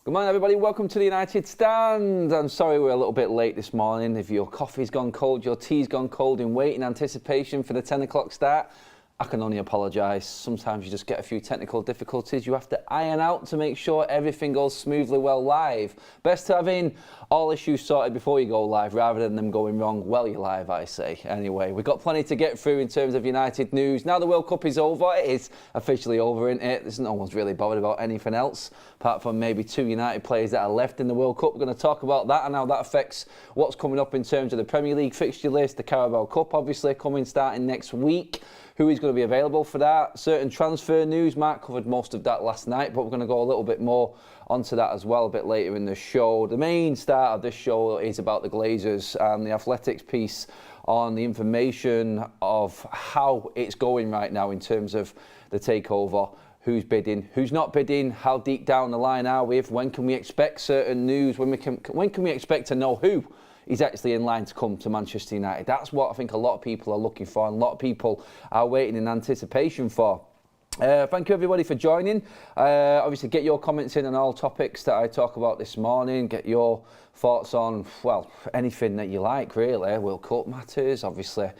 Good morning, everybody. Welcome to the United Stand. I'm sorry we're a little bit late this morning. If your coffee's gone cold, your tea's gone cold in waiting anticipation for the 10 o'clock start, I can only apologise. Sometimes you just get a few technical difficulties you have to iron out to make sure everything goes smoothly well live. Best to having all issues sorted before you go live rather than them going wrong while you're live, I say. Anyway, we've got plenty to get through in terms of United news. Now the World Cup is over. It is officially over, isn't it? There's no one's really bothered about anything else, apart from maybe 2 United players that are left in the World Cup. We're going to talk about that and how that affects what's coming up in terms of the Premier League fixture list, the Carabao Cup obviously starting next week. Who is going to be available for that? Certain transfer news. Mark covered most of that last night, but we're going to go a little bit more onto that as well a bit later in the show. The main start of this show is about the Glazers and the Athletics piece on the information of how it's going right now in terms of the takeover. Who's bidding, who's not bidding, how deep down the line are we, when can we expect certain news, when can we expect to know who is actually in line to come to Manchester United. That's what I think a lot of people are looking for and a lot of people are waiting in anticipation for. Thank you everybody for joining. Obviously get your comments in on all topics that I talk about this morning. Get your thoughts on, well, anything that you like really. World Cup matters, obviously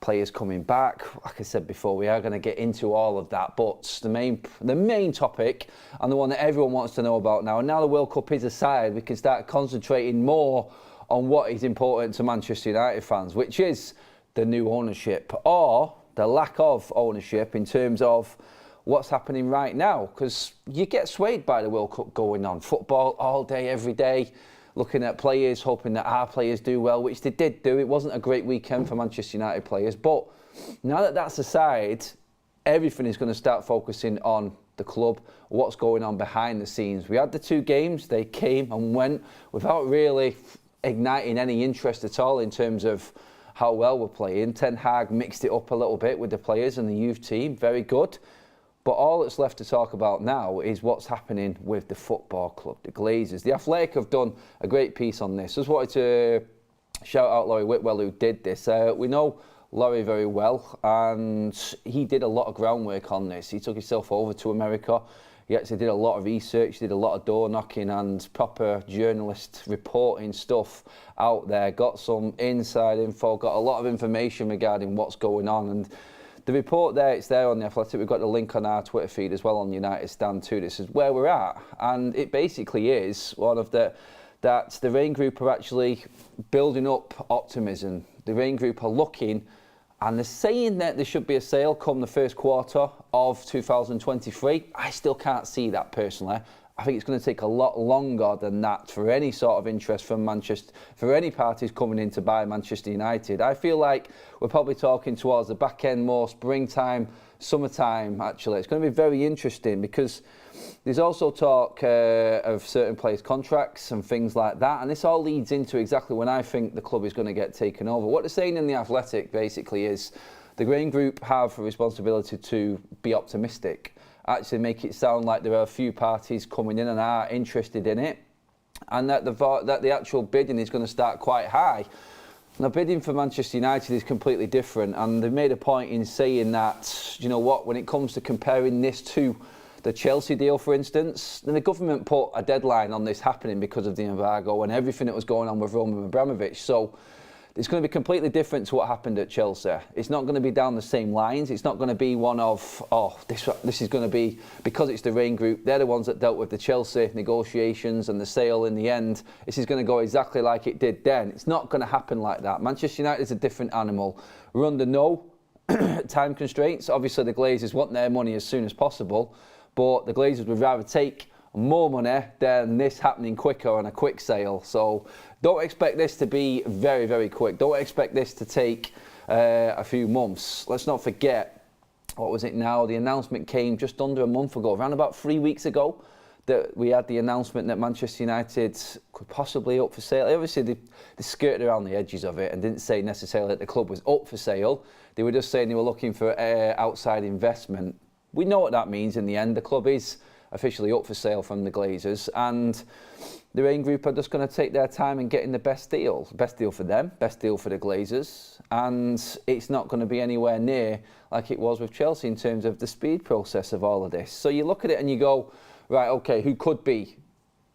players coming back. Like I said before, we are going to get into all of that, but the main topic and the one that everyone wants to know about now, and now the World Cup is aside, we can start concentrating more on what is important to Manchester United fans, which is the new ownership or the lack of ownership in terms of what's happening right now, because you get swayed by the World Cup going on. Football all day, every day, looking at players, hoping that our players do well, which they did do. It wasn't a great weekend for Manchester United players, but now that that's aside, everything is going to start focusing on the club, what's going on behind the scenes. We had the 2 games, they came and went without really igniting any interest at all in terms of how well we're playing. Ten Hag mixed it up a little bit with the players and the youth team, very good. But all that's left to talk about now is what's happening with the football club, the Glazers. The Athletic have done a great piece on this. Just wanted to shout out Laurie Whitwell who did this. We know Laurie very well and he did a lot of groundwork on this. He took himself over to America. He actually did a lot of research, did a lot of door knocking and proper journalist reporting stuff out there, got some inside info, got a lot of information regarding what's going on. And the report there, it's there on the Athletic. We've got the link on our Twitter feed as well on United Stand too. This is where we're at. And it basically is one of that the Rain Group are actually building up optimism. The Rain Group are looking and they're saying that there should be a sale come the first quarter of 2023. I still can't see that personally. I think it's going to take a lot longer than that for any sort of interest from Manchester, for any parties coming in to buy Manchester United. I feel like we're probably talking towards the back end, more springtime, summertime actually. It's going to be very interesting because there's also talk of certain players' contracts and things like that, and this all leads into exactly when I think the club is going to get taken over. What they're saying in the Athletic basically is the Grain Group have a responsibility to be optimistic, actually make it sound like there are a few parties coming in and are interested in it, and that the actual bidding is going to start quite high. Now, bidding for Manchester United is completely different, and they've made a point in saying that, you know what, when it comes to comparing this to the Chelsea deal, for instance, then the government put a deadline on this happening because of the embargo and everything that was going on with Roman Abramovich. So it's going to be completely different to what happened at Chelsea. It's not going to be down the same lines. It's not going to be one of, oh, this is going to be, because it's the Rain Group, they're the ones that dealt with the Chelsea negotiations and the sale in the end. This is going to go exactly like it did then. It's not going to happen like that. Manchester United is a different animal. We're under no time constraints. Obviously, the Glazers want their money as soon as possible, but the Glazers would rather take more money than this happening quicker on a quick sale. So don't expect this to be very, very quick. Don't expect this to take a few months. Let's not forget, what was it now? The announcement came just under a month ago, around about 3 weeks ago, that we had the announcement that Manchester United could possibly up for sale. Obviously, they skirted around the edges of it and didn't say necessarily that the club was up for sale. They were just saying they were looking for outside investment. We know what that means in the end. The club is officially up for sale from the Glazers, and the Rain Group are just going to take their time and getting the best deal. Best deal for them, best deal for the Glazers, and it's not going to be anywhere near like it was with Chelsea in terms of the speed process of all of this. So you look at it and you go, right, okay, who could be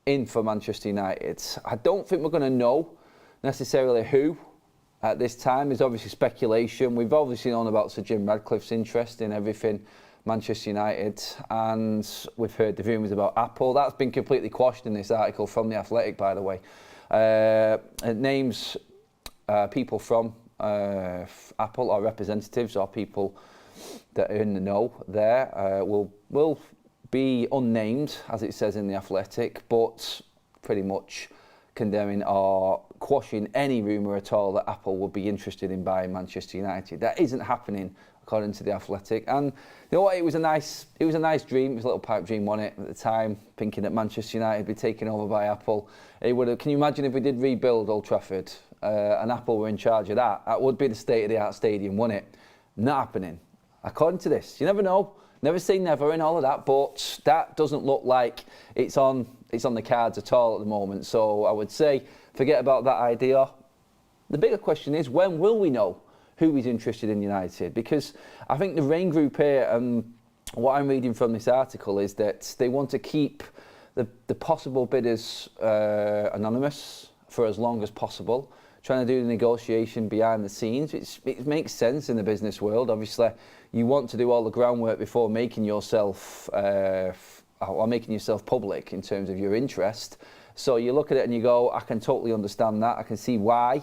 in for Manchester United. I don't think we're going to know necessarily who at this time. There's obviously speculation. We've obviously known about Sir Jim Radcliffe's interest in everything Manchester United, and we've heard the rumours about Apple. That's been completely quashed in this article from The Athletic, by the way. It names people from Apple, or representatives, or people that are in the know there. Will be unnamed, as it says in The Athletic, but pretty much condemning or quashing any rumour at all that Apple would be interested in buying Manchester United. That isn't happening, according to The Athletic. And you know what? It was a nice dream. It was a little pipe dream, wasn't it, at the time, thinking that Manchester United would be taken over by Apple. It would have. Can you imagine if we did rebuild Old Trafford and Apple were in charge of that? That would be the state-of-the-art stadium, wouldn't it? Not happening. According to this, you never know. Never say never and all of that, but that doesn't look like it's on the cards at all at the moment. So I would say forget about that idea. The bigger question is, when will we know who is interested in United? Because I think the Rain Group here, what I'm reading from this article, is that they want to keep the possible bidders anonymous for as long as possible, trying to do the negotiation behind the scenes. It makes sense in the business world. Obviously, you want to do all the groundwork before making yourself public in terms of your interest. So you look at it and you go, I can totally understand that. I can see why.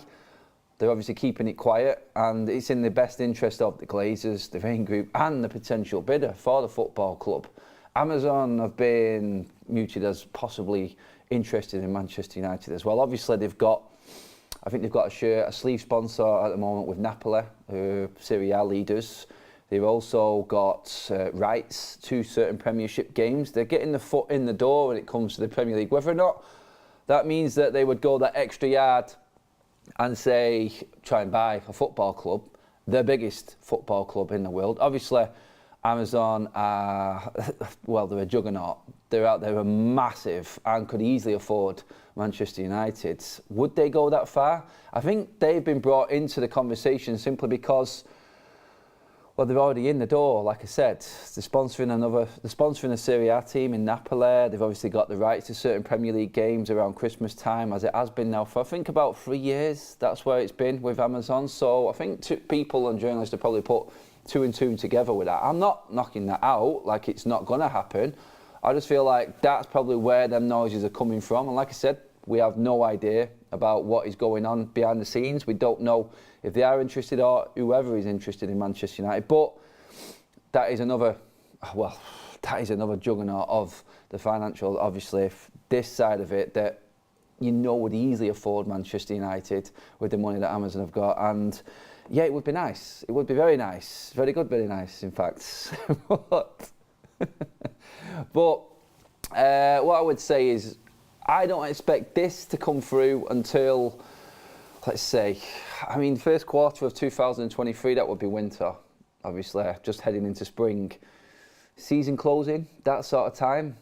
They're obviously keeping it quiet, and it's in the best interest of the Glazers, the Rain Group, and the potential bidder for the football club. Amazon have been mooted as possibly interested in Manchester United as well. Obviously, I think they've got a sleeve sponsor at the moment with Napoli, Serie A leaders. They've also got rights to certain Premiership games. They're getting the foot in the door when it comes to the Premier League. Whether or not that means that they would go that extra yard and say, try and buy a football club, the biggest football club in the world. Obviously, Amazon are, well, they're a juggernaut. They're out there, are massive, and could easily afford Manchester United. Would they go that far? I think they've been brought into the conversation simply because, well, they're already in the door. Like I said, they're sponsoring a Serie A team in Napoli. They've obviously got the rights to certain Premier League games around Christmas time, as it has been now for, I think, about 3 years. That's where it's been with Amazon. So I think people and journalists have probably put two and two together with that. I'm not knocking that out, like it's not going to happen. I just feel like that's probably where them noises are coming from. And like I said, we have no idea about what is going on behind the scenes. We don't know if they are interested or whoever is interested in Manchester United. But that is another juggernaut of the financial, obviously, if this side of it that would easily afford Manchester United with the money that Amazon have got. And yeah, it would be nice. It would be very nice. Very good, very nice, in fact. But what I would say is I don't expect this to come through until, let's say, first quarter of 2023, that would be winter, obviously, just heading into spring. Season closing, that sort of time.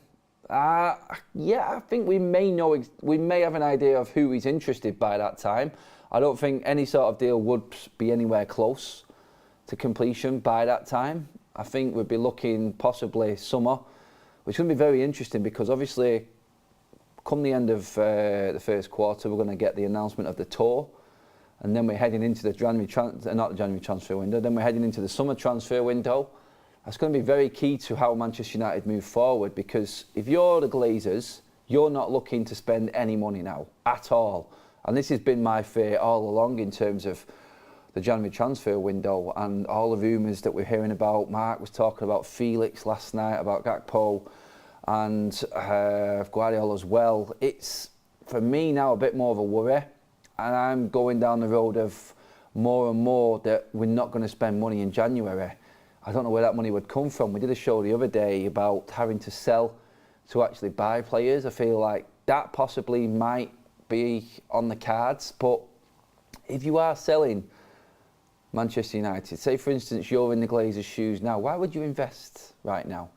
Yeah, I think we may have an idea of who is interested by that time. I don't think any sort of deal would be anywhere close to completion by that time. I think we'd be looking possibly summer, which would be very interesting because obviously come the end of the first quarter, we're going to get the announcement of the tour, and then we're heading into the January transfer window, then we're heading into the summer transfer window. That's going to be very key to how Manchester United move forward, because if you're the Glazers, you're not looking to spend any money now at all. And this has been my fear all along in terms of the January transfer window and all the rumours that we're hearing about. Mark was talking about Felix last night, about Gakpo and Guardiola as well. It's, for me now, a bit more of a worry. And I'm going down the road of more and more that we're not going to spend money in January. I don't know where that money would come from. We did a show the other day about having to sell to actually buy players. I feel like that possibly might be on the cards. But if you are selling Manchester United, say for instance you're in the Glazers' shoes now, why would you invest right now?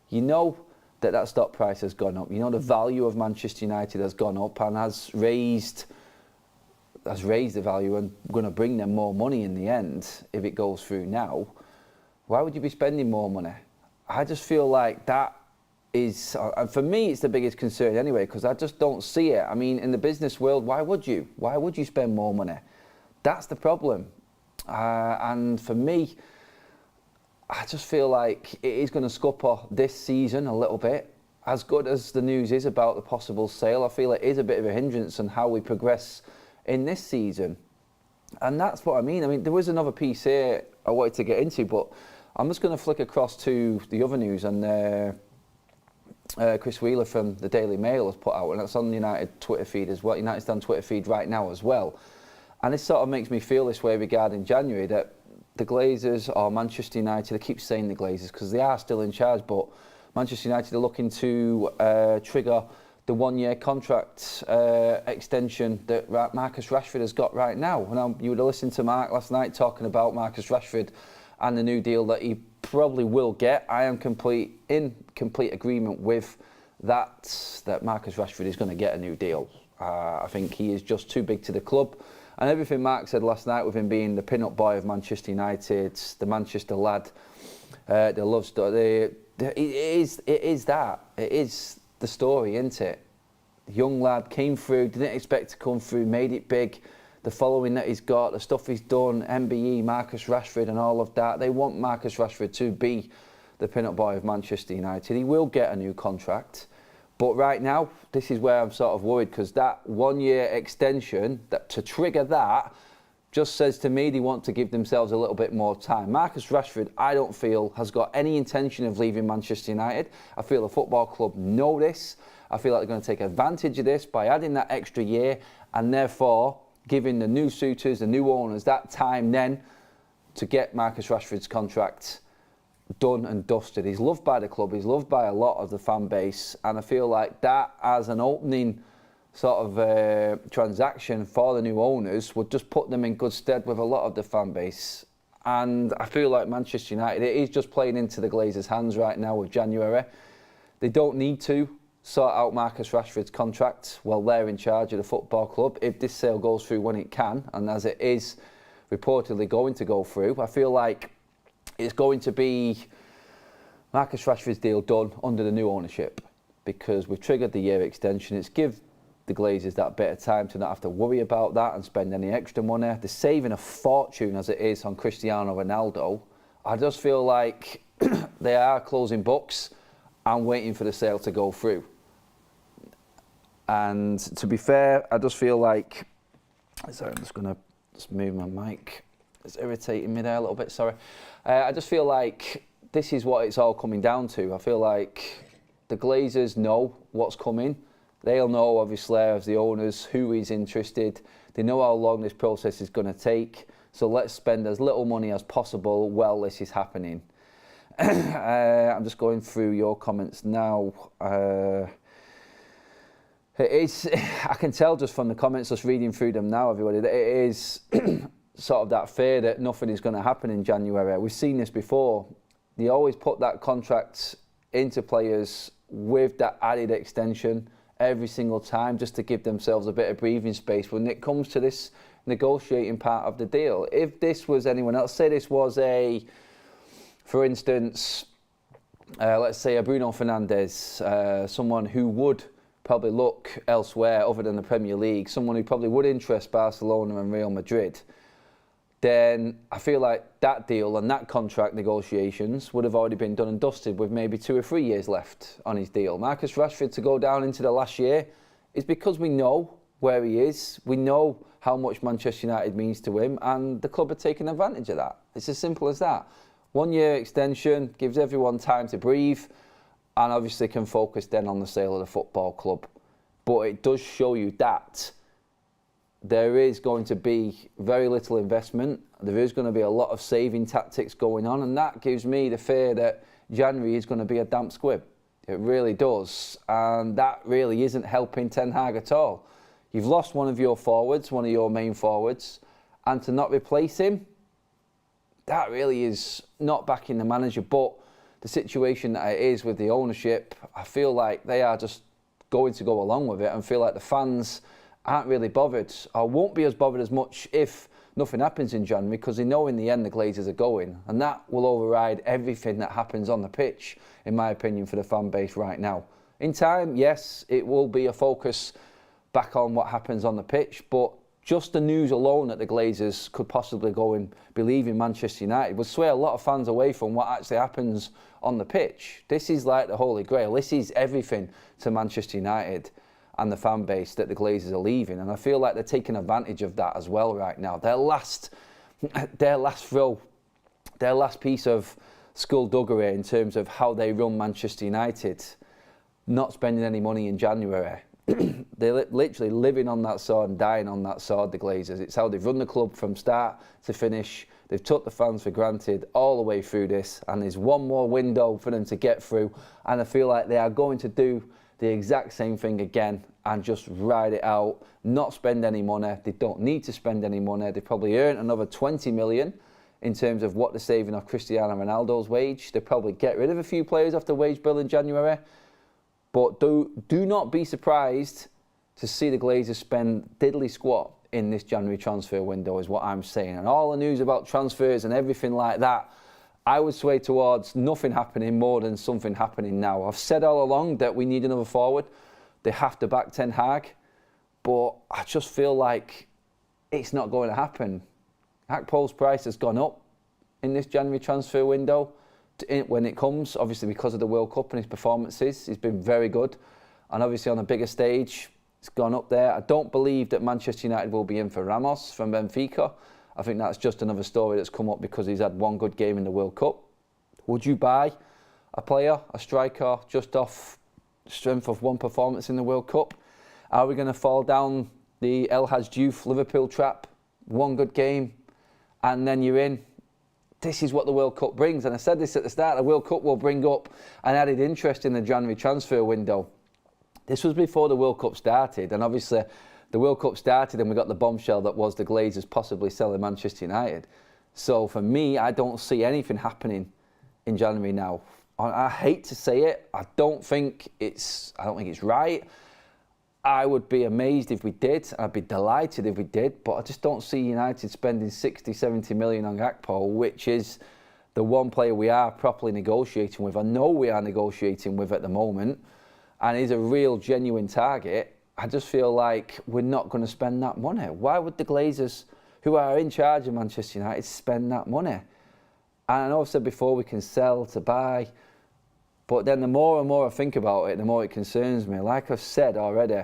You know that stock price has gone up. You know the value of Manchester United has gone up and has raised the value and going to bring them more money in the end if it goes through now. Why would you be spending more money? I just feel like that is, and for me, it's the biggest concern anyway, because I just don't see it. I mean, in the business world, why would you? Why would you spend more money? That's the problem. And for me, I just feel like it is going to scupper this season a little bit. As good as the news is about the possible sale, I feel it is a bit of a hindrance on how we progress in this season. And that's what I mean. I mean, there was another piece here I wanted to get into, but I'm just going to flick across to the other news. And Chris Wheeler from the Daily Mail has put out, and that's on the United Twitter feed as well, United Stand Twitter feed right now as well. And this sort of makes me feel this way regarding January, that the Glazers or Manchester United, I keep saying the Glazers because they are still in charge, but Manchester United are looking to trigger the one-year contract extension that Marcus Rashford has got right now. Now, you would have listened to Mark last night talking about Marcus Rashford and the new deal that he probably will get. I am in complete agreement with that Marcus Rashford is going to get a new deal. I think he is just too big to the club. And everything Mark said last night with him being the pin-up boy of Manchester United, the Manchester lad, the love story, it is the story, isn't it? The young lad came through, didn't expect to come through, made it big. The following that he's got, the stuff he's done, MBE, Marcus Rashford and all of that. They want Marcus Rashford to be the pin-up boy of Manchester United. He will get a new contract. But right now, this is where I'm sort of worried, because that one-year extension, that to trigger that, just says to me they want to give themselves a little bit more time. Marcus Rashford, I don't feel, has got any intention of leaving Manchester United. I feel the football club know this. I feel like they're going to take advantage of this by adding that extra year and therefore giving the new suitors, the new owners, that time then to get Marcus Rashford's contract done and dusted. He's loved by the club, he's loved by a lot of the fan base, and I feel like that as an opening sort of transaction for the new owners would just put them in good stead with a lot of the fan base. And I feel like Manchester United, it is just playing into the Glazers' hands right now with January. They don't need to sort out Marcus Rashford's contract while they're in charge of the football club. If this sale goes through when it can, and as it is reportedly going to go through, I feel like it's going to be Marcus Rashford's deal done under the new ownership, because we've triggered the year extension. It's give the Glazers that bit of time to not have to worry about that and spend any extra money. They're saving a fortune as it is on Cristiano Ronaldo. I just feel like they are closing books and waiting for the sale to go through. And to be fair, I just feel like, sorry, I'm just going to move my mic. It's irritating me there a little bit, sorry. I just feel like this is what it's all coming down to. I feel like the Glazers know what's coming. They'll know, obviously, as the owners, who is interested. They know how long this process is going to take. So let's spend as little money as possible while this is happening. I'm just going through your comments now. I can tell just from the comments, just reading through them now, everybody, that it is sort of that fear that nothing is going to happen in January. We've seen this before. They always put that contract into players with that added extension every single time, just to give themselves a bit of breathing space when it comes to this negotiating part of the deal. If this was anyone else, say this was for instance, let's say a Bruno Fernandes, someone who would probably look elsewhere other than the Premier League, someone who probably would interest Barcelona and Real Madrid, then I feel like that deal and that contract negotiations would have already been done and dusted with maybe 2 or 3 years left on his deal. Marcus Rashford to go down into the last year is because we know where he is. We know how much Manchester United means to him, and the club are taking advantage of that. It's as simple as that. 1 year extension gives everyone time to breathe and obviously can focus then on the sale of the football club. But it does show you that there is going to be very little investment. There is going to be a lot of saving tactics going on, and that gives me the fear that January is going to be a damp squib. It really does, and that really isn't helping Ten Hag at all. You've lost one of your forwards, one of your main forwards, and to not replace him, that really is not backing the manager. But the situation that it is with the ownership, I feel like they are just going to go along with it and feel like the fans aren't really bothered, or won't be as bothered as much if nothing happens in January, because they know in the end the Glazers are going, and that will override everything that happens on the pitch, in my opinion, for the fan base right now. In time, yes, it will be a focus back on what happens on the pitch, but just the news alone that the Glazers could possibly go and be leaving Manchester United would sway a lot of fans away from what actually happens on the pitch. This is like the Holy Grail. This is everything to Manchester United and the fan base, that the Glazers are leaving. And I feel like they're taking advantage of that as well right now. Their last piece of skullduggery in terms of how they run Manchester United, not spending any money in January. They're literally living on that sword and dying on that sword, the Glazers. It's how they've run the club from start to finish. They've took the fans for granted all the way through this, and there's one more window for them to get through, and I feel like they are going to do the exact same thing again and just ride it out, not spend any money. They don't need to spend any money. They probably earn another 20 million in terms of what they're saving off Cristiano Ronaldo's wage. They'll probably get rid of a few players off the wage bill in January. But do not be surprised to see the Glazers spend diddly squat in this January transfer window, is what I'm saying. And all the news about transfers and everything like that, I would sway towards nothing happening more than something happening now. I've said all along that we need another forward. They have to back Ten Hag. But I just feel like it's not going to happen. Akpol's price has gone up in this January transfer window. When it comes, obviously because of the World Cup and his performances, he's been very good. And obviously on a bigger stage, it's gone up there. I don't believe that Manchester United will be in for Ramos from Benfica. I think that's just another story that's come up because he's had one good game in the World Cup. Would you buy a player, a striker, just off strength of one performance in the World Cup? Are we going to fall down the El Hadji Diouf Liverpool trap? One good game, and then you're in. This is what the World Cup brings, and I said this at the start, the World Cup will bring up an added interest in the January transfer window. This was before the World Cup started, and obviously the World Cup started and we got the bombshell that was the Glazers possibly selling Manchester United. So for me, I don't see anything happening in January now. I hate to say it, I don't think it's right. I would be amazed if we did. I'd be delighted if we did, but I just don't see United spending 60, 70 million on Akpol, which is the one player we are properly negotiating with. I know we are negotiating with at the moment, and he's a real genuine target. I just feel like we're not going to spend that money. Why would the Glazers, who are in charge of Manchester United, spend that money? And I know I've said before we can sell to buy, but then the more and more I think about it, the more it concerns me. Like I've said already,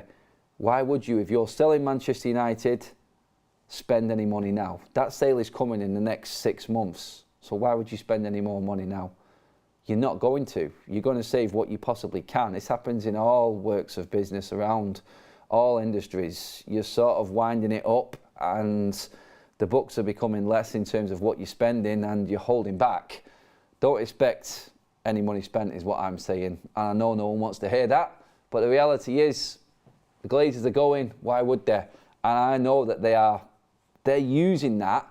why would you, if you're selling Manchester United, spend any money now? That sale is coming in the next 6 months. So why would you spend any more money now? You're not going to. You're going to save what you possibly can. This happens in all works of business around all industries. You're sort of winding it up and the books are becoming less in terms of what you're spending and you're holding back. Don't expect any money spent is what I'm saying. And I know no one wants to hear that, but the reality is the Glazers are going, why would they? And I know that they're using that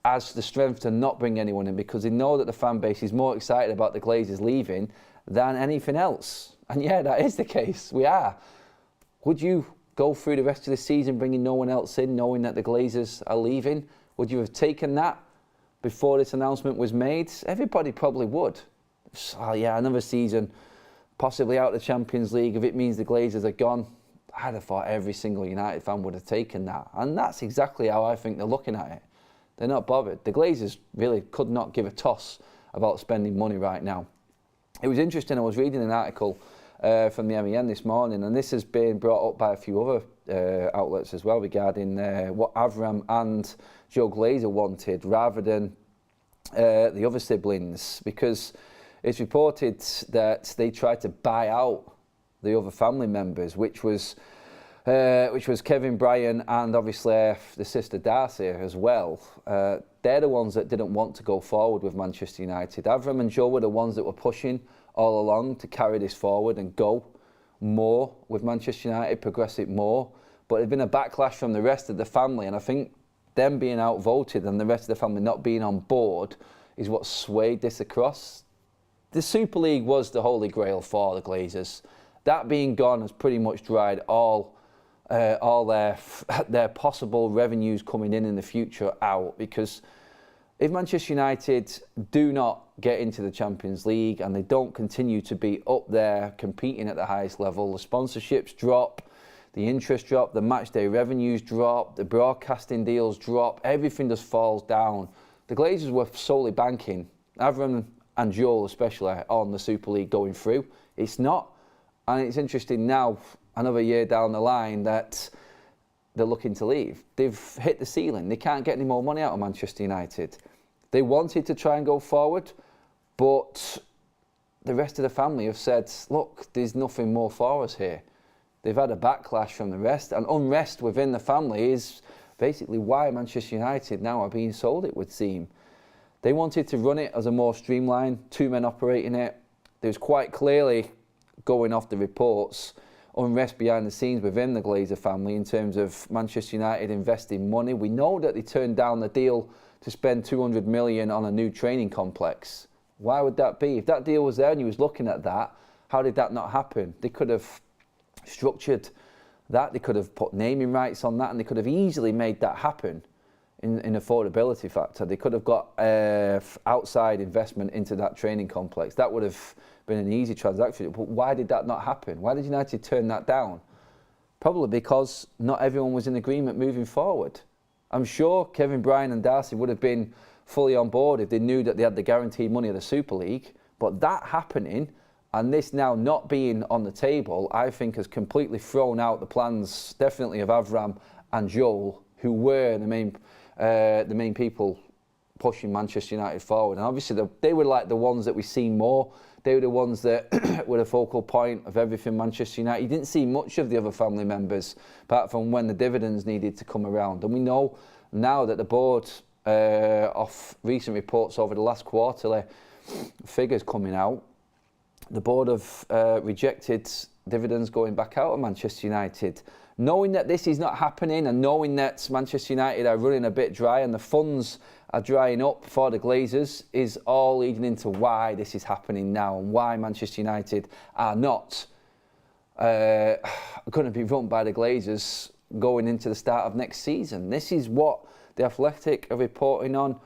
as the strength to not bring anyone in because they know that the fan base is more excited about the Glazers leaving than anything else. And yeah, that is the case. We are. Would you go through the rest of the season bringing no one else in, knowing that the Glazers are leaving? Would you have taken that before this announcement was made? Everybody probably would. Oh yeah, another season, possibly out of the Champions League. If it means the Glazers are gone, I'd have thought every single United fan would have taken that. And that's exactly how I think they're looking at it. They're not bothered. The Glazers really could not give a toss about spending money right now. It was interesting, I was reading an article from the MEN this morning, and this has been brought up by a few other outlets as well regarding what Avram and Joe Glazer wanted rather than the other siblings, because it's reported that they tried to buy out the other family members, which was Kevin Bryan and obviously the sister Darcy as well. They're the ones that didn't want to go forward with Manchester United. Avram and Joe were the ones that were pushing all along to carry this forward and go more with Manchester United, progress it more. But there's been a backlash from the rest of the family, and I think them being outvoted and the rest of the family not being on board is what swayed this across. The Super League was the holy grail for the Glazers. That being gone has pretty much dried all all their possible revenues coming in the future out, because if Manchester United do not get into the Champions League and they don't continue to be up there competing at the highest level, the sponsorships drop, the interest drop, the match day revenues drop, the broadcasting deals drop, everything just falls down. The Glazers were solely banking, Avram and Joel especially, on the Super League going through. It's not. And it's interesting now, another year down the line, that they're looking to leave. They've hit the ceiling. They can't get any more money out of Manchester United. They wanted to try and go forward, but the rest of the family have said, look, there's nothing more for us here. They've had a backlash from the rest, and unrest within the family is basically why Manchester United now are being sold, it would seem. They wanted to run it as a more streamlined, two men operating it. There was quite clearly, going off the reports, unrest behind the scenes within the Glazer family in terms of Manchester United investing money. We know that they turned down the deal to spend 200 million on a new training complex. Why would that be? If that deal was there and you was looking at that, how did that not happen? They could have structured that, they could have put naming rights on that, and they could have easily made that happen in affordability factor. They could have got outside investment into that training complex. That would have been an easy transaction. But why did that not happen? Why did United turn that down? Probably because not everyone was in agreement moving forward. I'm sure Kevin Bryan and Darcy would have been fully on board if they knew that they had the guaranteed money of the Super League. But that happening and this now not being on the table, I think has completely thrown out the plans, definitely of Avram and Joel, who were the main people pushing Manchester United forward. And obviously they were like the ones that we see more. They were the ones that were the focal point of everything Manchester United. You didn't see much of the other family members, apart from when the dividends needed to come around. And we know now that the board, off recent reports over the last quarterly figures coming out, the board have rejected dividends going back out of Manchester United. Knowing that this is not happening and knowing that Manchester United are running a bit dry and the funds are drying up for the Glazers is all leading into why this is happening now and why Manchester United are not going to be run by the Glazers going into the start of next season. This is what the Athletic are reporting on.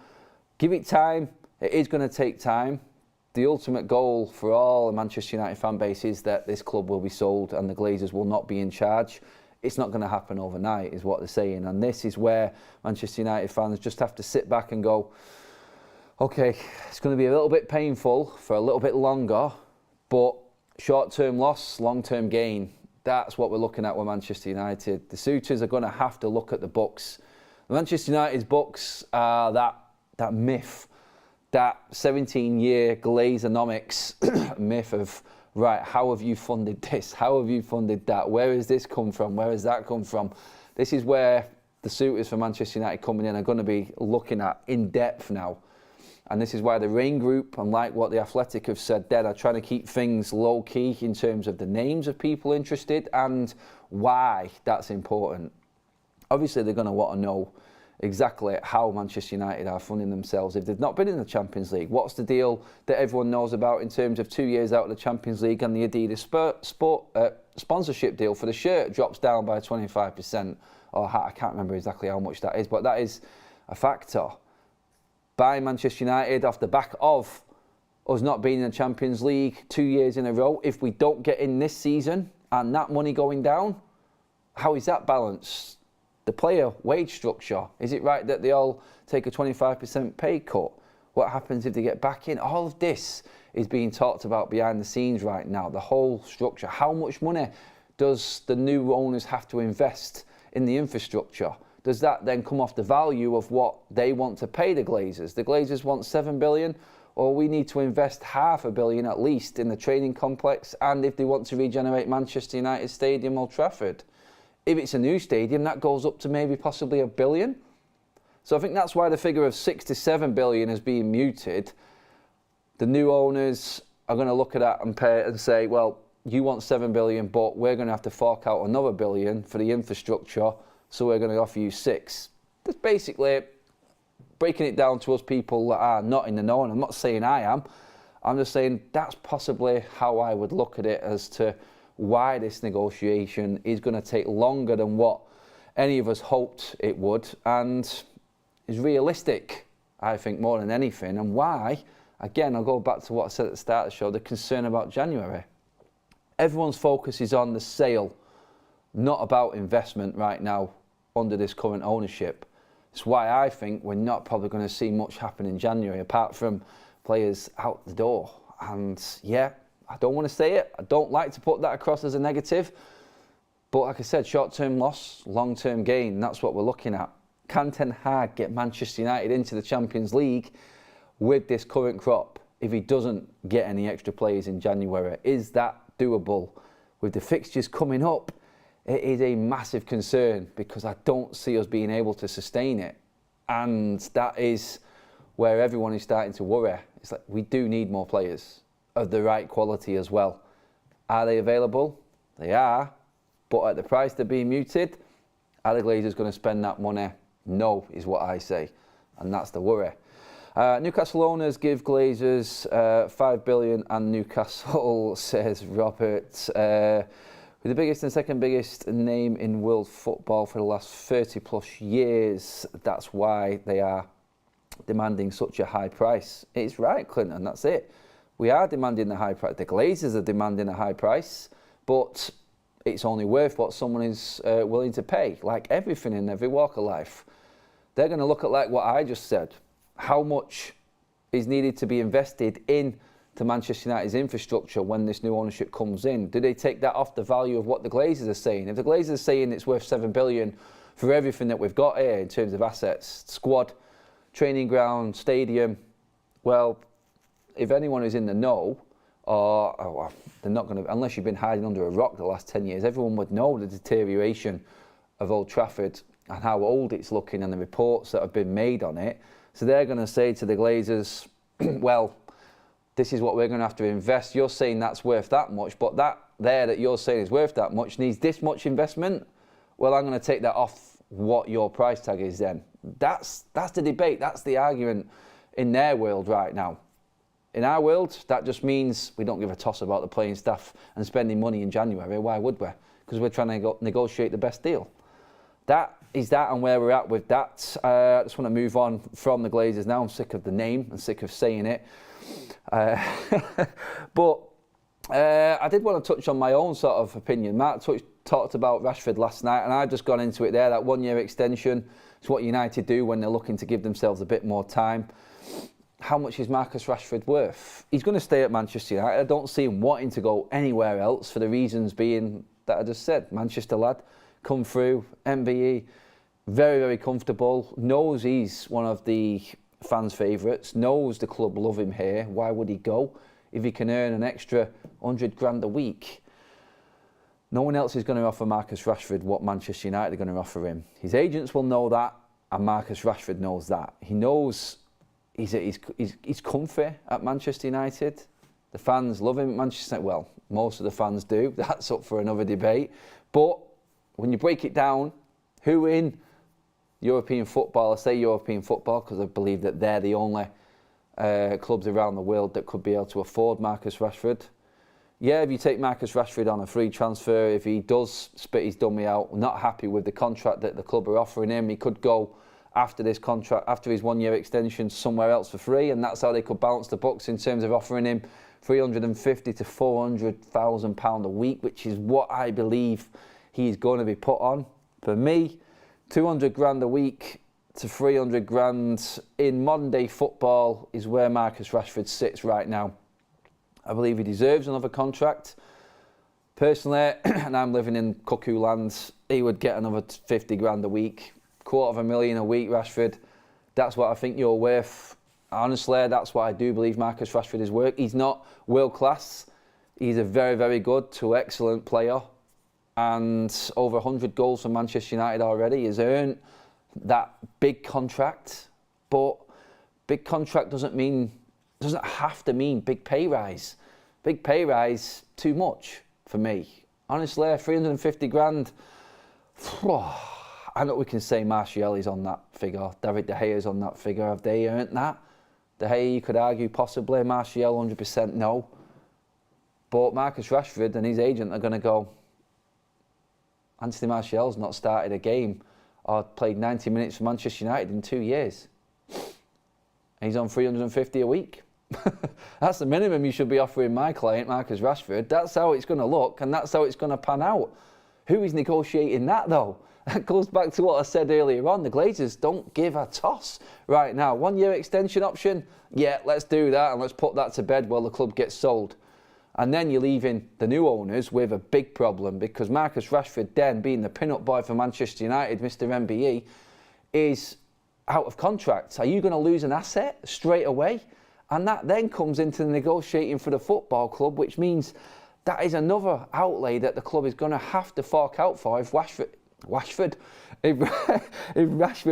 Give it time. It is going to take time. The ultimate goal for all the Manchester United fan base is that this club will be sold and the Glazers will not be in charge. It's not going to happen overnight, is what they're saying. And this is where Manchester United fans just have to sit back and go, okay, it's going to be a little bit painful for a little bit longer, but short-term loss, long-term gain. That's what we're looking at with Manchester United. The suitors are going to have to look at the books. The Manchester United's books are that myth, that 17-year Glazeronomics myth of, right, how have you funded this? How have you funded that? Where has this come from? Where has that come from? This is where the suitors for Manchester United coming in are going to be looking at in depth now. And this is why the Rain Group, unlike what the Athletic have said there, are trying to keep things low-key in terms of the names of people interested and why that's important. Obviously, they're going to want to know exactly how Manchester United are funding themselves if they've not been in the Champions League. What's the deal that everyone knows about in terms of 2 years out of the Champions League and the Adidas sponsorship deal for the shirt drops down by 25%? Or I can't remember exactly how much that is, but that is a factor. By Manchester United off the back of us not being in the Champions League 2 years in a row, if we don't get in this season and that money going down, how is that balanced? The player wage structure, is it right that they all take a 25% pay cut? What happens if they get back in? All of this is being talked about behind the scenes right now, the whole structure. How much money does the new owners have to invest in the infrastructure? Does that then come off the value of what they want to pay the Glazers? The Glazers want 7 billion, or we need to invest £500 million at least in the training complex, and if they want to regenerate Manchester United Stadium, Old Trafford. If it's a new stadium, that goes up to maybe possibly £1 billion. So I think that's why the figure of 6 to 7 billion is being muted. The new owners are going to look at that and pay and say, well, you want 7 billion, but we're going to have to fork out another £1 billion for the infrastructure, so we're going to offer you 6. That's basically breaking it down to us people that are not in the know, and I'm not saying I am. I'm just saying that's possibly how I would look at it as to why this negotiation is going to take longer than what any of us hoped it would, and is realistic, I think, more than anything, and why, again, I'll go back to what I said at the start of the show, the concern about January. Everyone's focus is on the sale, not about investment right now under this current ownership. It's why I think we're not probably going to see much happen in January, apart from players out the door. And yeah, I don't want to say it. I don't like to put that across as a negative. But like I said, short-term loss, long-term gain, that's what we're looking at. Can Ten Hag get Manchester United into the Champions League with this current crop if he doesn't get any extra players in January? Is that doable? With the fixtures coming up, it is a massive concern because I don't see us being able to sustain it. And that is where everyone is starting to worry. It's like, we do need more players of the right quality as well. Are they available? They are. But at the price they're being muted, are the Glazers going to spend that money? No, is what I say. And that's the worry. Newcastle owners give Glazers $5 billion, and Newcastle, says Robert, with the biggest and second biggest name in world football for the last 30 plus years. That's why they are demanding such a high price. It's right, Clinton, that's it. We are demanding the high price. The Glazers are demanding a high price, but it's only worth what someone is willing to pay, like everything in every walk of life. They're going to look at, like what I just said, how much is needed to be invested in to Manchester United's infrastructure when this new ownership comes in. Do they take that off the value of what the Glazers are saying? If the Glazers are saying it's worth $7 billion for everything that we've got here in terms of assets, squad, training ground, stadium, well, if anyone is in the know, or they're not going to, unless you've been hiding under a rock the last 10 years, everyone would know the deterioration of Old Trafford and how old it's looking and the reports that have been made on it. So they're going to say to the Glazers, well, this is what we're going to have to invest. You're saying that's worth that much, but that you're saying is worth that much needs this much investment. Well, I'm going to take that off what your price tag is then. That's the debate. That's the argument in their world right now. In our world, that just means we don't give a toss about the playing staff and spending money in January. Why would we? Because we're trying to negotiate the best deal. That is that and where we're at with that. I just want to move on from the Glazers now. I'm sick of the name and sick of saying it. But I did want to touch on my own sort of opinion. Matt talked about Rashford last night, and I've just gone into it there. That 1 year extension is what United do when they're looking to give themselves a bit more time. How much is Marcus Rashford worth? He's going to stay at Manchester United. I don't see him wanting to go anywhere else for the reasons being that I just said. Manchester lad, come through, MBE, very, very comfortable, knows he's one of the fans' favourites, knows the club love him here. Why would he go if he can earn an extra 100 grand a week? No one else is going to offer Marcus Rashford what Manchester United are going to offer him. His agents will know that, and Marcus Rashford knows that. He knows he's comfy at Manchester United. The fans love him at Manchester United. Well, most of the fans do. That's up for another debate. But when you break it down, who in European football, I say European football because I believe that they're the only clubs around the world that could be able to afford Marcus Rashford. Yeah, if you take Marcus Rashford on a free transfer, if he does spit his dummy out, not happy with the contract that the club are offering him, he could go after this contract, after his 1 year extension, somewhere else for free, and that's how they could balance the books in terms of offering him £350,000 to £400,000 a week, which is what I believe he's going to be put on. For me, 200 grand a week to 300 grand in modern day football is where Marcus Rashford sits right now. I believe he deserves another contract. Personally, and I'm living in cuckoo land, he would get another 50 grand a week. $250,000 a week, Rashford. That's what I think you're worth. Honestly, that's what I do believe Marcus Rashford is worth. He's not world class. He's a very, very good to excellent player. And over 100 goals for Manchester United already. He's earned that big contract. But big contract doesn't have to mean big pay rise. Big pay rise, too much for me. Honestly, 350 grand. I know we can say Martial is on that figure, David De Gea is on that figure. Have they earned that? De Gea, you could argue possibly. Martial, 100% no. But Marcus Rashford and his agent are going to go, Anthony Martial's not started a game or played 90 minutes for Manchester United in 2 years. And he's on 350 a week. That's the minimum you should be offering my client, Marcus Rashford. That's how it's going to look, and that's how it's going to pan out. Who is negotiating that, though? That goes back to what I said earlier on. The Glazers don't give a toss right now. 1 year extension option? Yeah, let's do that, and let's put that to bed while the club gets sold. And then you're leaving the new owners with a big problem, because Marcus Rashford, then being the pin-up boy for Manchester United, Mr. MBE, is out of contract. Are you going to lose an asset straight away? And that then comes into the negotiating for the football club, which means that is another outlay that the club is going to have to fork out for if Rashford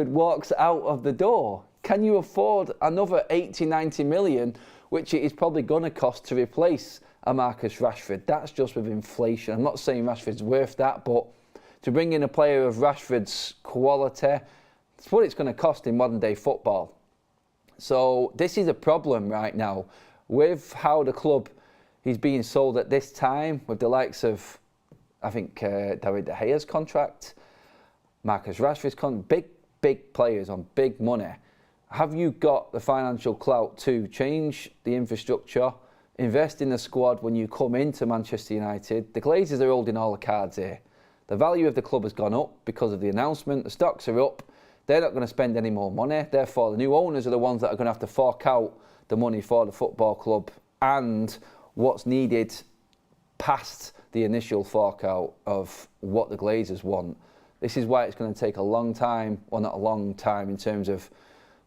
walks out of the door. Can you afford another 80, 90 million, which it is probably going to cost to replace a Marcus Rashford? That's just with inflation. I'm not saying Rashford's worth that, but to bring in a player of Rashford's quality, it's what it's going to cost in modern day football. So this is a problem right now with how the club is being sold at this time, with the likes of, I think, David De Gea's contract, Marcus Rashford's contract, big players on big money. Have you got the financial clout to change the infrastructure, invest in the squad when you come into Manchester United? The Glazers are holding all the cards here. The value of the club has gone up because of the announcement. The stocks are up. They're not going to spend any more money. Therefore, the new owners are the ones that are going to have to fork out the money for the football club and what's needed past the initial fork out of what the Glazers want. This is why it's going to take a long time, well, not a long time in terms of,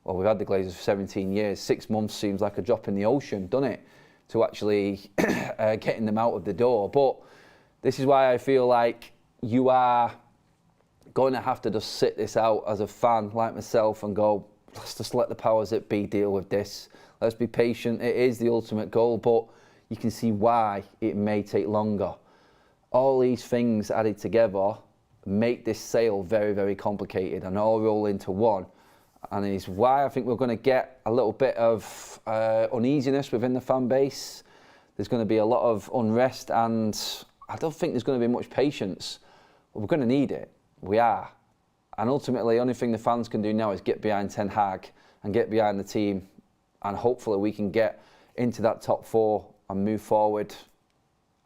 well, we've had the Glazers for 17 years. 6 months seems like a drop in the ocean, doesn't it, to actually getting them out of the door. But this is why I feel like you are going to have to just sit this out as a fan like myself and go, let's just let the powers that be deal with this. Let's be patient. It is the ultimate goal, but you can see why it may take longer. All these things added together make this sale very, very complicated and all roll into one. And it's why I think we're going to get a little bit of uneasiness within the fan base. There's going to be a lot of unrest, and I don't think there's going to be much patience. But we're going to need it. We are. And ultimately, the only thing the fans can do now is get behind Ten Hag and get behind the team. And hopefully we can get into that top 4 and move forward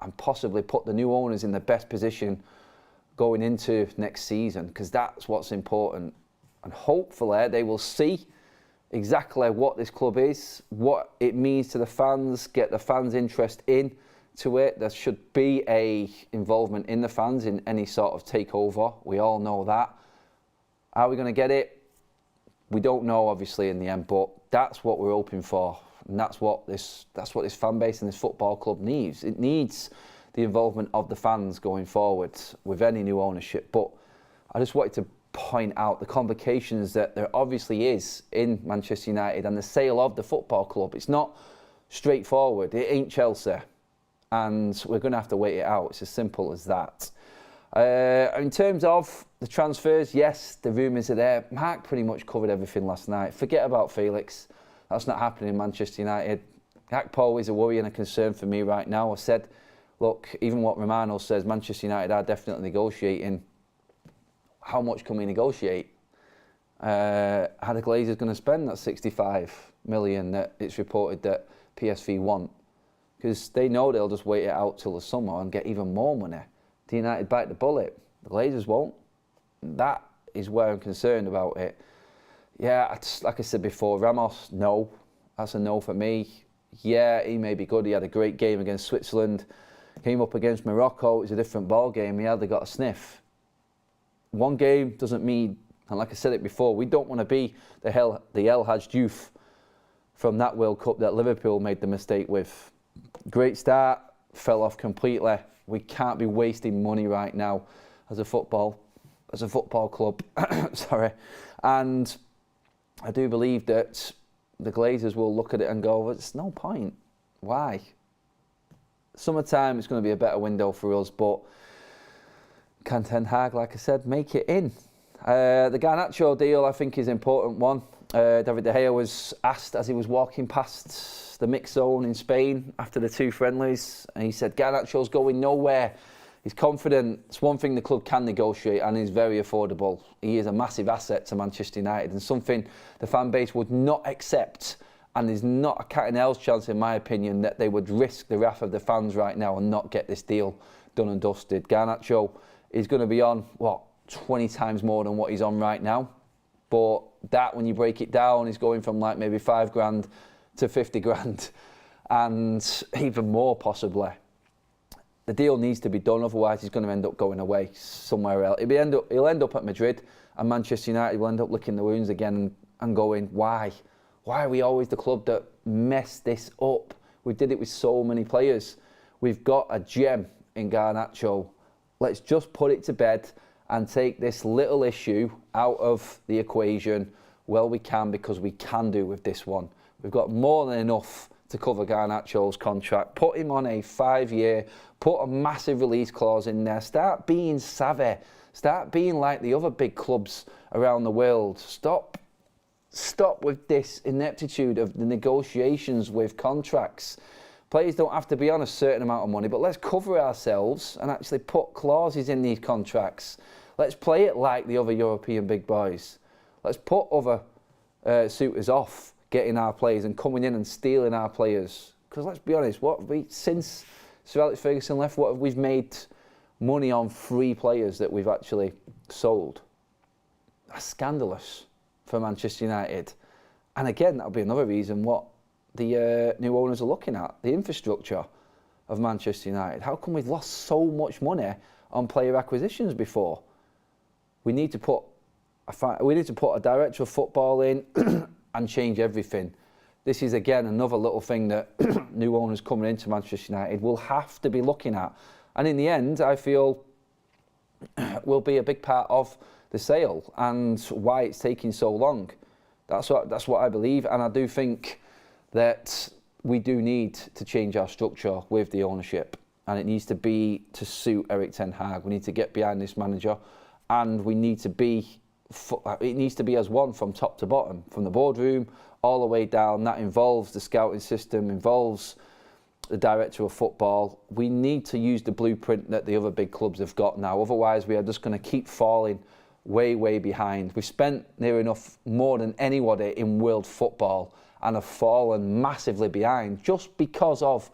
and possibly put the new owners in the best position going into next season, because that's what's important. And hopefully they will see exactly what this club is, what it means to the fans, get the fans' interest into it. There should be a involvement in the fans in any sort of takeover. We all know that. Are we going to get it? We don't know, obviously, in the end, but that's what we're hoping for. And that's what this fan base and this football club needs. It needs the involvement of the fans going forward with any new ownership. But I just wanted to point out the complications that there obviously is in Manchester United and the sale of the football club. It's not straightforward. It ain't Chelsea. And we're going to have to wait it out. It's as simple as that. In terms of the transfers, yes, the rumours are there. Mark pretty much covered everything last night. Forget about Felix. That's not happening in Manchester United. Gakpo is a worry and a concern for me right now. I said, look, even what Romano says, Manchester United are definitely negotiating. How much can we negotiate? Are the Glazers going to spend that 65 million that it's reported that PSV want? Because they know they'll just wait it out till the summer and get even more money. The United bite the bullet. The Glazers won't. That is where I'm concerned about it. Yeah, like I said before, Ramos, no. That's a no for me. Yeah, he may be good. He had a great game against Switzerland. Came up against Morocco. It was a different ball game. He hardly got a sniff. One game doesn't mean, and like I said it before, we don't want to be the El Hadj youth from that World Cup that Liverpool made the mistake with. Great start, fell off completely. We can't be wasting money right now as a football club. Sorry. And I do believe that the Glazers will look at it and go, well, it's no point. Why? Summertime is going to be a better window for us, but can Ten Hag, like I said, make it in? The Garnacho deal, I think, is an important one. David De Gea was asked as he was walking past the mix zone in Spain after the 2 friendlies, and he said, Garnacho's going nowhere. He's confident. It's one thing the club can negotiate, and he's very affordable. He is a massive asset to Manchester United and something the fan base would not accept. And there's not a cat and hell's chance, in my opinion, that they would risk the wrath of the fans right now and not get this deal done and dusted. Garnacho is going to be on, 20 times more than what he's on right now. But that, when you break it down, is going from like maybe 5 grand to 50 grand and even more possibly. The deal needs to be done, otherwise he's going to end up going away somewhere else. He'll end up at Madrid, and Manchester United will end up licking the wounds again and going, why? Why are we always the club that messed this up? We did it with so many players. We've got a gem in Garnacho. Let's just put it to bed and take this little issue out of the equation. Well, we can, because we can do with this one. We've got more than enough to cover Garnacho's contract. Put him on a 5-year, put a massive release clause in there. Start being savvy. Start being like the other big clubs around the world. Stop with this ineptitude of the negotiations with contracts. Players don't have to be on a certain amount of money, but let's cover ourselves and actually put clauses in these contracts. Let's play it like the other European big boys. Let's put other suitors off getting our players and coming in and stealing our players. Because let's be honest, since Sir Alex Ferguson left, what have we made money on 3 players that we've actually sold? That's scandalous for Manchester United. And again, that'll be another reason what the new owners are looking at, the infrastructure of Manchester United. How come we've lost so much money on player acquisitions before? We need to put a director of football in and change everything. This is again another little thing that new owners coming into Manchester United will have to be looking at. And in the end, I feel will be a big part of the sale and why it's taking so long. That's what I believe, and I do think that we do need to change our structure with the ownership, and it needs to be to suit Erik ten Hag. We need to get behind this manager, and we need to be. It needs to be as one from top to bottom, from the boardroom all the way down. That involves the scouting system, involves the director of football. We need to use the blueprint that the other big clubs have got now. Otherwise, we are just going to keep falling way behind. We've spent near enough more than anybody in world football and have fallen massively behind just because of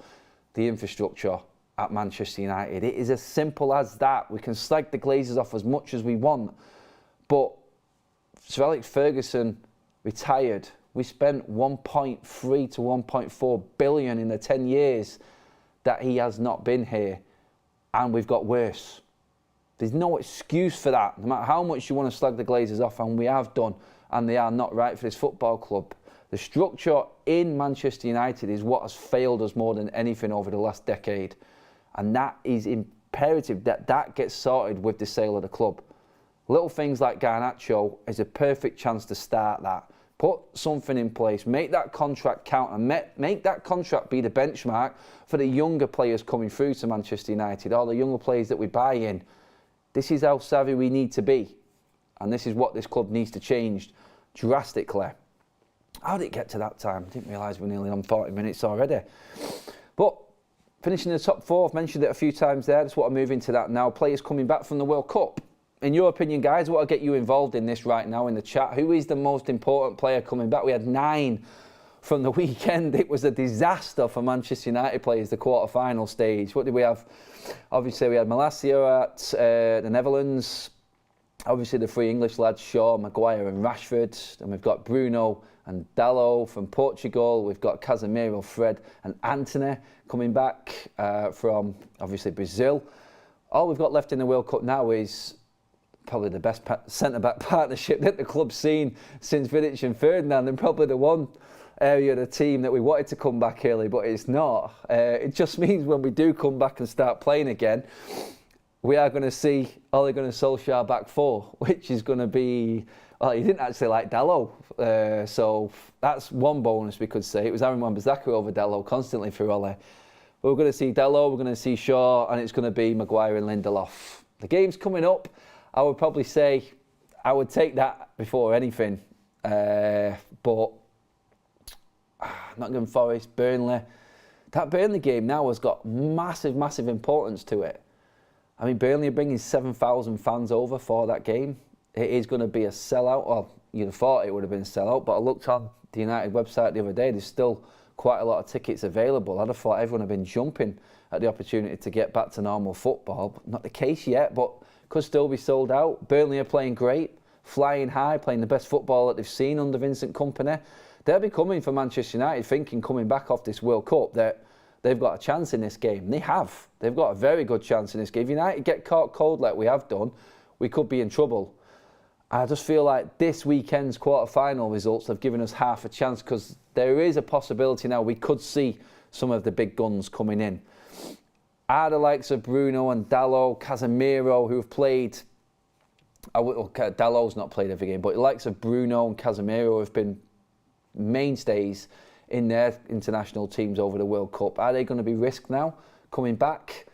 the infrastructure at Manchester United. It is as simple as that. We can slag the Glazers off as much as we want, but Sir Alex Ferguson retired. We spent 1.3 to 1.4 billion in the 10 years that he has not been here, and we've got worse. There's no excuse for that, no matter how much you want to slag the Glazers off, and we have done, and they are not right for this football club. The structure in Manchester United is what has failed us more than anything over the last decade, and that is imperative that gets sorted with the sale of the club. Little things like Garnacho is a perfect chance to start that. Put something in place, make that contract count, and make that contract be the benchmark for the younger players coming through to Manchester United, or the younger players that we buy in. This is how savvy we need to be, and this is what this club needs to change drastically. How did it get to that time? I didn't realise we're nearly on 40 minutes already. But finishing in the top 4, I've mentioned it a few times there. I just want to move into that now. Players coming back from the World Cup. In your opinion, guys, I want to get you involved in this right now in the chat. Who is the most important player coming back? We had 9 from the weekend. It was a disaster for Manchester United players, the quarter-final stage. What did we have? Obviously, we had Malacia at the Netherlands. Obviously, the 3 English lads, Shaw, Maguire and Rashford. And we've got Bruno and Dalot from Portugal. We've got Casemiro, Fred and Antony coming back from, obviously, Brazil. All we've got left in the World Cup now is probably the best centre-back partnership that the club's seen since Vidic and Ferdinand, and probably the one area of the team that we wanted to come back early, but it's not. It just means when we do come back and start playing again, we are going to see Ole Gunnar Solskjaer back 4, which is going to be... Well, he didn't actually like Dalot, so that's one bonus we could say. It was Aaron Wan-Bissaka over Dalot constantly for Ole. But we're going to see Dalot, we're going to see Shaw, and it's going to be Maguire and Lindelof. The game's coming up. I would probably say I would take that before anything. But Nottingham Forest, Burnley. That Burnley game now has got massive, massive importance to it. I mean, Burnley are bringing 7,000 fans over for that game. It is going to be a sellout. Well, you'd have thought it would have been a sellout, but I looked on the United website the other day. There's still quite a lot of tickets available. I'd have thought everyone had been jumping at the opportunity to get back to normal football. Not the case yet, but could still be sold out. Burnley are playing great, flying high, playing the best football that they've seen under Vincent Kompany. They'll be coming for Manchester United, thinking coming back off this World Cup that they've got a chance in this game. They have. They've got a very good chance in this game. If United get caught cold like we have done, we could be in trouble. I just feel like this weekend's quarter-final results have given us half a chance, because there is a possibility now we could see some of the big guns coming in. Are the likes of Bruno and Dalot, Casemiro, who have played... Dalot's not played every game, but the likes of Bruno and Casemiro have been mainstays in their international teams over the World Cup. Are they going to be risked now, coming back?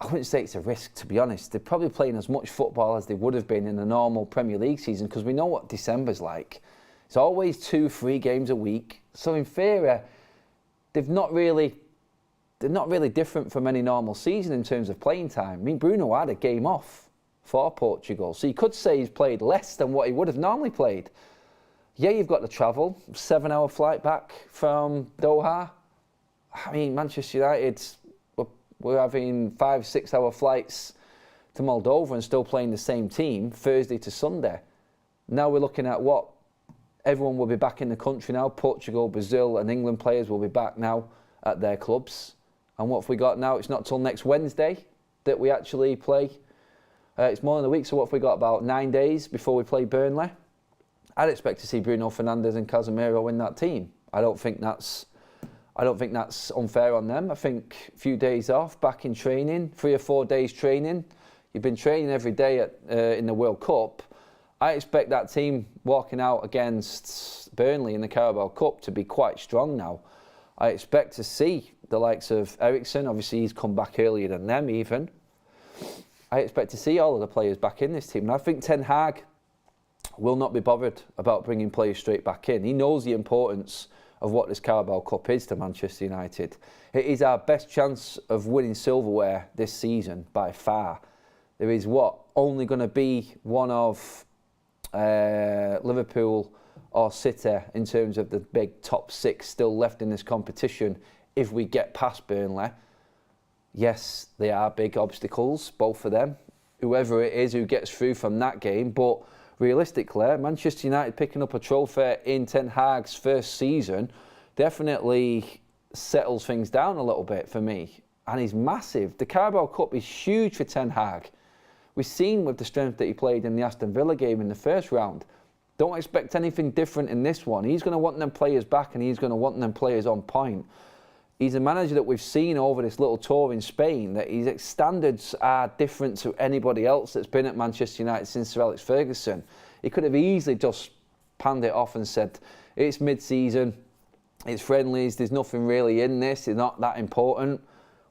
I wouldn't say it's a risk, to be honest. They're probably playing as much football as they would have been in a normal Premier League season, because we know what December's like. It's always 2-3 games a week. So in theory, they're not really different from any normal season in terms of playing time. I mean, Bruno had a game off for Portugal, so you could say he's played less than what he would have normally played. Yeah, you've got to travel, 7-hour flight back from Doha. I mean, Manchester United, we're having 5-6 hour flights to Moldova and still playing the same team Thursday to Sunday. Now we're looking at what? Everyone will be back in the country now. Portugal, Brazil and England players will be back now at their clubs. And what have we got now? It's not till next Wednesday that we actually play. It's more than a week, so what have we got? About 9 days before we play Burnley. I'd expect to see Bruno Fernandes and Casemiro in that team. I don't think that's unfair on them. I think a few days off, back in training, 3 or 4 days training. You've been training every day in the World Cup. I expect that team walking out against Burnley in the Carabao Cup to be quite strong now. I expect to see the likes of Eriksen. Obviously, he's come back earlier than them even. I expect to see all of the players back in this team. And I think Ten Hag will not be bothered about bringing players straight back in. He knows the importance of what this Carabao Cup is to Manchester United. It is our best chance of winning silverware this season by far. There is only going to be one of Liverpool or City in terms of the big top 6 still left in this competition if we get past Burnley. Yes, they are big obstacles, both of them. Whoever it is who gets through from that game, but realistically, Manchester United picking up a trophy in Ten Hag's first season definitely settles things down a little bit for me. And he's massive. The Carabao Cup is huge for Ten Hag. We've seen with the strength that he played in the Aston Villa game in the first round. Don't expect anything different in this one. He's going to want them players back, and he's going to want them players on point. He's a manager that we've seen over this little tour in Spain, that his standards are different to anybody else that's been at Manchester United since Sir Alex Ferguson. He could have easily just panned it off and said, it's mid-season, it's friendlies, there's nothing really in this, it's not that important.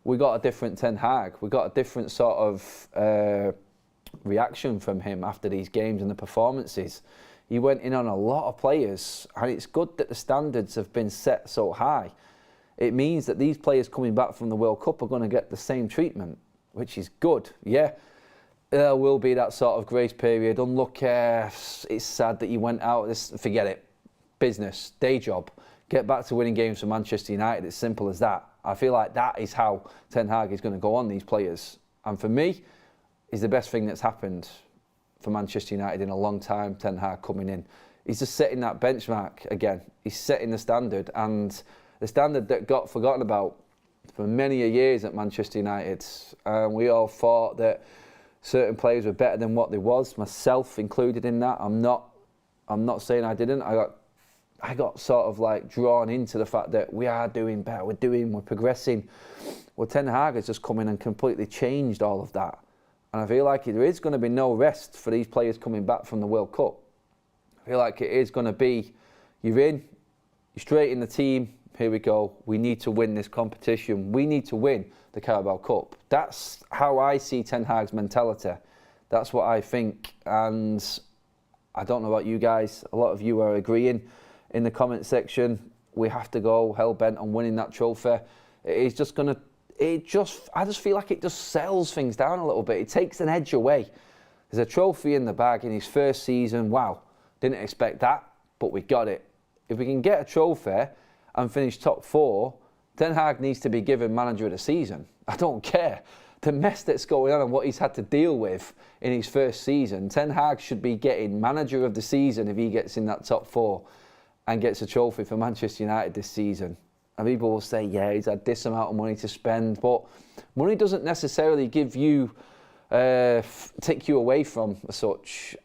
We got a different Ten Hag. We got a different sort of reaction from him after these games and the performances. He went in on a lot of players, and it's good that the standards have been set so high. It means that these players coming back from the World Cup are going to get the same treatment, which is good. Yeah, there will be that sort of grace period. Unlucky, it's sad that you went out. Forget it. Business, day job. Get back to winning games for Manchester United. It's simple as that. I feel like that is how Ten Hag is going to go on these players. And for me, it's the best thing that's happened for Manchester United in a long time, Ten Hag coming in. He's just setting that benchmark again. He's setting the standard, and the standard that got forgotten about for many a years at Manchester United. We all thought that certain players were better than what they was, myself included in that. I'm not saying I didn't. I got sort of like drawn into the fact that we are doing better, we're progressing. Well, Ten Hag has just come in and completely changed all of that. And I feel like there is going to be no rest for these players coming back from the World Cup. I feel like it is going to be, you're in, you're straight in the team, here we go, we need to win this competition, we need to win the Carabao Cup. That's how I see Ten Hag's mentality. That's what I think, and I don't know about you guys. A lot of you are agreeing in the comment section. We have to go hell-bent on winning that trophy. It's just going to, I just feel like it just settles things down a little bit. It takes an edge away. There's a trophy in the bag in his first season. Wow, didn't expect that, but we got it. If we can get a trophy and finish top 4, Ten Hag needs to be given manager of the season. I don't care. The mess that's going on and what he's had to deal with in his first season, Ten Hag should be getting manager of the season if he gets in that top 4 and gets a trophy for Manchester United this season. And people will say, yeah, he's had this amount of money to spend, but money doesn't necessarily give you, take you away from such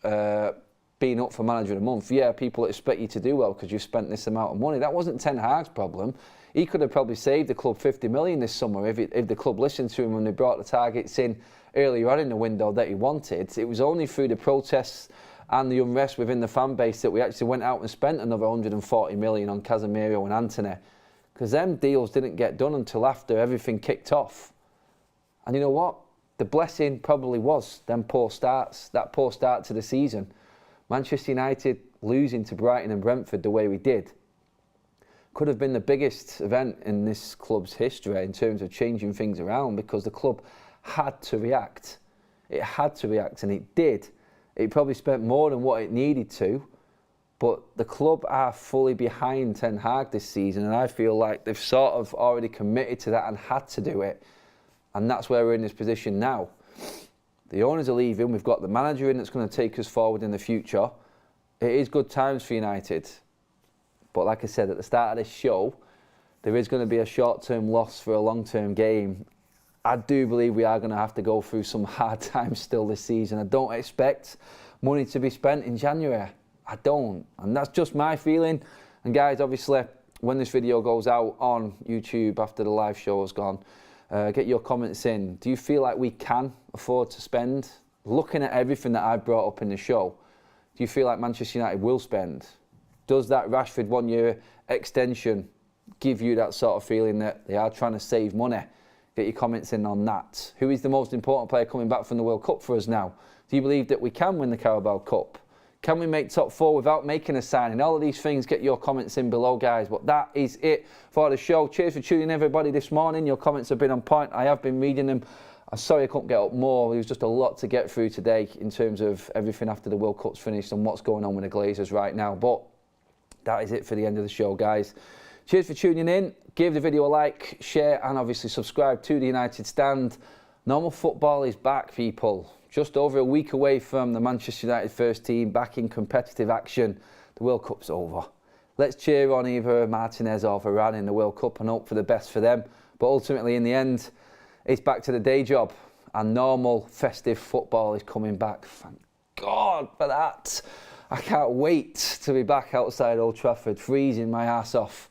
being up for manager of the month. Yeah, people expect you to do well because you've spent this amount of money. That wasn't Ten Hag's problem. He could have probably saved the club 50 million this summer if the club listened to him when they brought the targets in earlier on in the window that he wanted. It was only through the protests and the unrest within the fan base that we actually went out and spent another 140 million on Casemiro and Antony, because them deals didn't get done until after everything kicked off. And you know what? The blessing probably was them poor starts, that poor start to the season. Manchester United losing to Brighton and Brentford the way we did could have been the biggest event in this club's history in terms of changing things around, because the club had to react. It had to react, and it did. It probably spent more than what it needed to, but the club are fully behind Ten Hag this season, and I feel like they've sort of already committed to that and had to do it, and that's where we're in this position now. The owners are leaving, we've got the manager in that's going to take us forward in the future. It is good times for United. But like I said at the start of this show, there is going to be a short-term loss for a long-term game. I do believe we are going to have to go through some hard times still this season. I don't expect money to be spent in January. I don't. And that's just my feeling. And guys, obviously, when this video goes out on YouTube after the live show has gone, get your comments in. Do you feel like we can afford to spend? Looking at everything that I've brought up in the show, do you feel like Manchester United will spend? Does that Rashford 1-year extension give you that sort of feeling that they are trying to save money? Get your comments in on that. Who is the most important player coming back from the World Cup for us now? Do you believe that we can win the Carabao Cup? Can we make top 4 without making a signing? All of these things, get your comments in below, guys. But that is it for the show. Cheers for tuning in, everybody, this morning. Your comments have been on point. I have been reading them. I'm sorry I couldn't get up more. There was just a lot to get through today in terms of everything after the World Cup's finished and what's going on with the Glazers right now. But that is it for the end of the show, guys. Cheers for tuning in. Give the video a like, share, and obviously subscribe to the United Stand. Normal football is back, people. Just over a week away from the Manchester United first team back in competitive action. The World Cup's over. Let's cheer on either Martinez or Varane in the World Cup and hope for the best for them. But ultimately, in the end, it's back to the day job. And normal festive football is coming back. Thank God for that. I can't wait to be back outside Old Trafford, freezing my ass off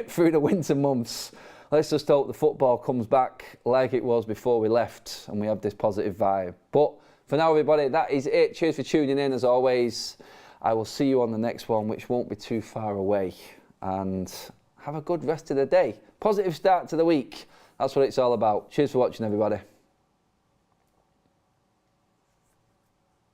through the winter months. Let's just hope the football comes back like it was before we left and we have this positive vibe. But for now, everybody, that is it. Cheers for tuning in, as always. I will see you on the next one, which won't be too far away. And have a good rest of the day. Positive start to the week. That's what it's all about. Cheers for watching, everybody.